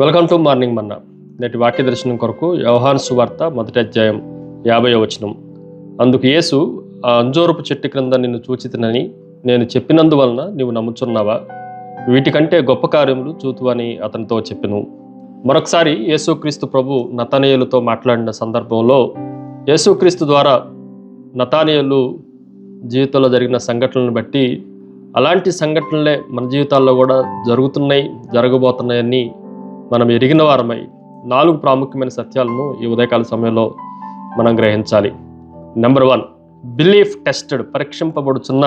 Welcome to morning మన్నా. నేటి వాక్య దర్శనం కొరకు యోహాను సువార్త 1వ అధ్యాయం 50వ వచనం. అందుకు యేసు, ఆ అంజూరపు చెట్టు క్రింద నిన్ను చూచితినని నేను చెప్పినందువలన నీవు నమ్ముచున్నావా? వీటికంటే గొప్ప కార్యములు చూతువని అతనితో చెప్పెను. మరొకసారి యేసుక్రీస్తు ప్రభు నతనయేలుతో మాట్లాడిన సందర్భంలో యేసుక్రీస్తు ద్వారా నతనయేలు జీవితంలో జరిగిన సంఘటనలను బట్టి అలాంటి సంఘటనలే మన జీవితాల్లో కూడా జరుగుతున్నాయి, జరగబోతున్నాయని మనం ఎరిగిన వారమై 4 ప్రాముఖ్యమైన సత్యాలను ఈ ఉదయకాల సమయంలో మనం గ్రహించాలి. నెంబర్ 1, బిలీఫ్ టెస్టెడ్, పరీక్షింపబడుచున్న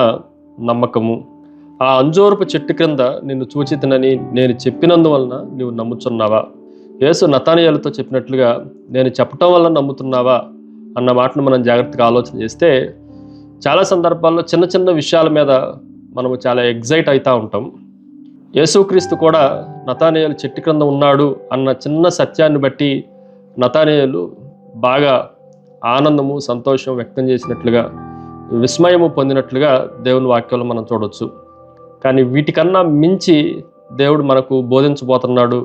నమ్మకము. ఆ అంజూరపు చెట్టు క్రింద నిన్ను చూచితినని నేను చెప్పినందువలన నీవు నమ్ముచున్నావా? యేసు నతనయేలుతో చెప్పినట్లుగా నేను చెప్పటం వల్ల నమ్ముతున్నావా అన్న మాటను మనం జాగ్రత్తగా ఆలోచన చేస్తే చాలా సందర్భాల్లో చిన్న చిన్న విషయాల మీద మనము చాలా ఎగ్జైట్ అవుతూ ఉంటాం. యేసుక్రీస్తు కూడా నతనయేలు చెట్టు క్రింద ఉన్నాడు అన్న చిన్న సత్యాన్ని బట్టి నతనయేలు బాగా ఆనందము, సంతోషం వ్యక్తం చేసినట్లుగా, విస్మయము పొందినట్లుగా దేవుని వాక్యంలో మనం చూడవచ్చు. కానీ వీటికన్నా మించి దేవుడు మనకు బోధించబోతున్నాడు,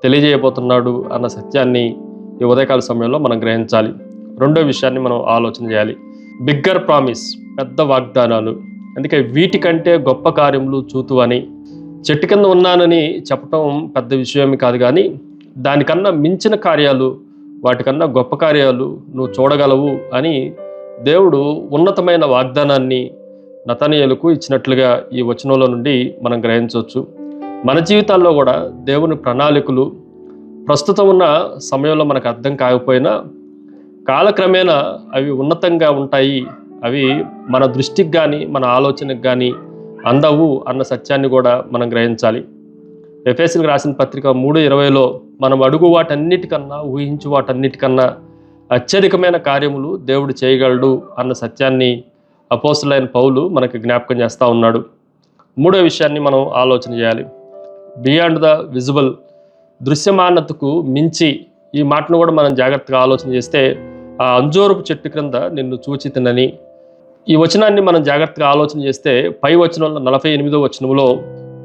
తెలియజేయబోతున్నాడు అన్న సత్యాన్ని ఈ ఉదయకాల సమయంలో మనం గ్రహించాలి. రెండో విషయాన్ని మనం ఆలోచన చేయాలి. బిగ్గర్ ప్రామిస్, పెద్ద వాగ్దానాలు. అందుకే వీటికంటే గొప్ప కార్యములు చూతువని, చెట్టు కింద ఉన్నానని చెప్పటం పెద్ద విషయమే కాదు, కానీ దానికన్నా మించిన కార్యాలు, వాటికన్నా గొప్ప కార్యాలు నువ్వు చూడగలవు అని దేవుడు ఉన్నతమైన వాగ్దానాన్ని నతనయేలుకు ఇచ్చినట్లుగా ఈ వచనంలో నుండి మనం గ్రహించవచ్చు. మన జీవితాల్లో కూడా దేవుని ప్రణాళికలు ప్రస్తుతం ఉన్న సమయంలో మనకు అర్థం కాకపోయినా కాలక్రమేణా అవి ఉన్నతంగా ఉంటాయి. అవి మన దృష్టికి కానీ మన ఆలోచనకు కానీ అందవు అన్న సత్యాన్ని కూడా మనం గ్రహించాలి. ఎఫెసీయులకు రాసిన పత్రిక 3:20లో మనం అడుగు వాటన్నిటికన్నా, ఊహించు వాటన్నిటికన్నా అత్యధికమైన కార్యములు దేవుడు చేయగలడు అన్న సత్యాన్ని అపోస్తలుడైన పౌలు మనకి జ్ఞాపకం చేస్తూ ఉన్నాడు. మూడో విషయాన్ని మనం ఆలోచన చేయాలి. బియాండ్ ద విజిబుల్, దృశ్యమానతకు మించి. ఈ మాటను కూడా మనం జాగ్రత్తగా ఆలోచన చేస్తే ఆ అంజూరపు చెట్టు క్రింద నిన్ను చూచితినని, ఈ వచనాన్ని మనం జాగ్రత్తగా ఆలోచన చేస్తే పై వచనంలో 48వ వచనంలో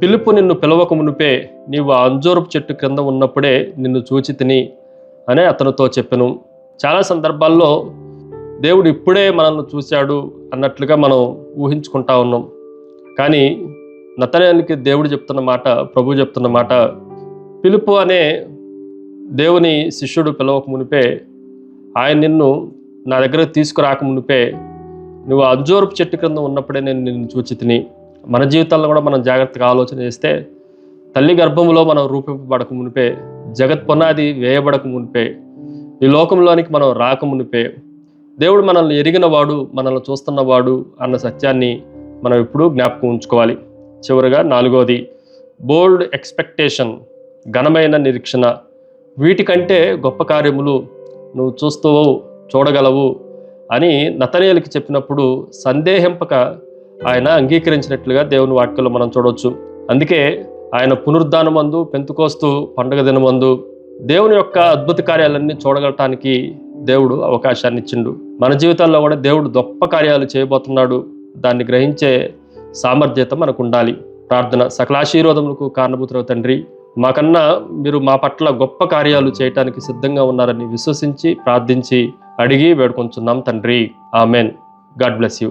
పిలుపు నిన్ను పిలవక మునిపే నీవు ఆ అంజూరపు చెట్టు క్రింద ఉన్నప్పుడే నిన్ను చూచితిని అనే అతనితో చెప్పెను. చాలా సందర్భాల్లో దేవుడు ఇప్పుడే మనల్ని చూశాడు అన్నట్లుగా మనం ఊహించుకుంటా ఉన్నాం. కానీ నతనయేలుకి దేవుడు చెప్తున్న మాట, ప్రభు చెప్తున్న మాట, పిలుపు అనే దేవుని శిష్యుడు పిలవక మునిపే, ఆయన నిన్ను నా దగ్గరకు తీసుకురాక మునిపే నువ్వు అంజూరపు చెట్టు క్రింద ఉన్నప్పుడే నేను నిన్ను చూచితిని. మన జీవితాల్లో కూడా మనం జాగ్రత్తగా ఆలోచన చేస్తే తల్లి గర్భంలో మనం రూపింపబడక మునిపే, జగత్ పునాది వేయబడక మునిపే, ఈ లోకంలోనికి మనం రాక మునిపే దేవుడు మనల్ని ఎరిగినవాడు, మనల్ని చూస్తున్నవాడు అన్న సత్యాన్ని మనం ఎప్పుడూ జ్ఞాపకం ఉంచుకోవాలి. చివరిగా 4వది, బోల్డ్ ఎక్స్పెక్టేషన్, ఘనమైన నిరీక్షణ. వీటికంటే గొప్ప కార్యములు నువ్వు చూడగలవు అని నతనయేలుకి చెప్పినప్పుడు సందేహింపక ఆయన అంగీకరించినట్లుగా దేవుని వాక్యంలో మనం చూడవచ్చు. అందుకే ఆయన పునరుద్ధానమందు, పెంతెకోస్తు పండుగ దినమందు దేవుని యొక్క అద్భుత కార్యాలన్నీ చూడగలటానికి దేవుడు అవకాశాన్ని ఇచ్చిండు. మన జీవితాల్లో కూడా దేవుడు గొప్ప కార్యాలు చేయబోతున్నాడు. దాన్ని గ్రహించే సామర్థ్యత మనకు ఉండాలి. ప్రార్థన. సకలాశీర్వాదములకు కారణభూతుడవు తండ్రి, మాకన్నా మీరు మా పట్ల గొప్ప కార్యాలు చేయటానికి సిద్ధంగా ఉన్నారని విశ్వసించి, ప్రార్థించి, అడిగి వేడుకొంచున్నాం తండ్రి. ఆమెన్. God bless you.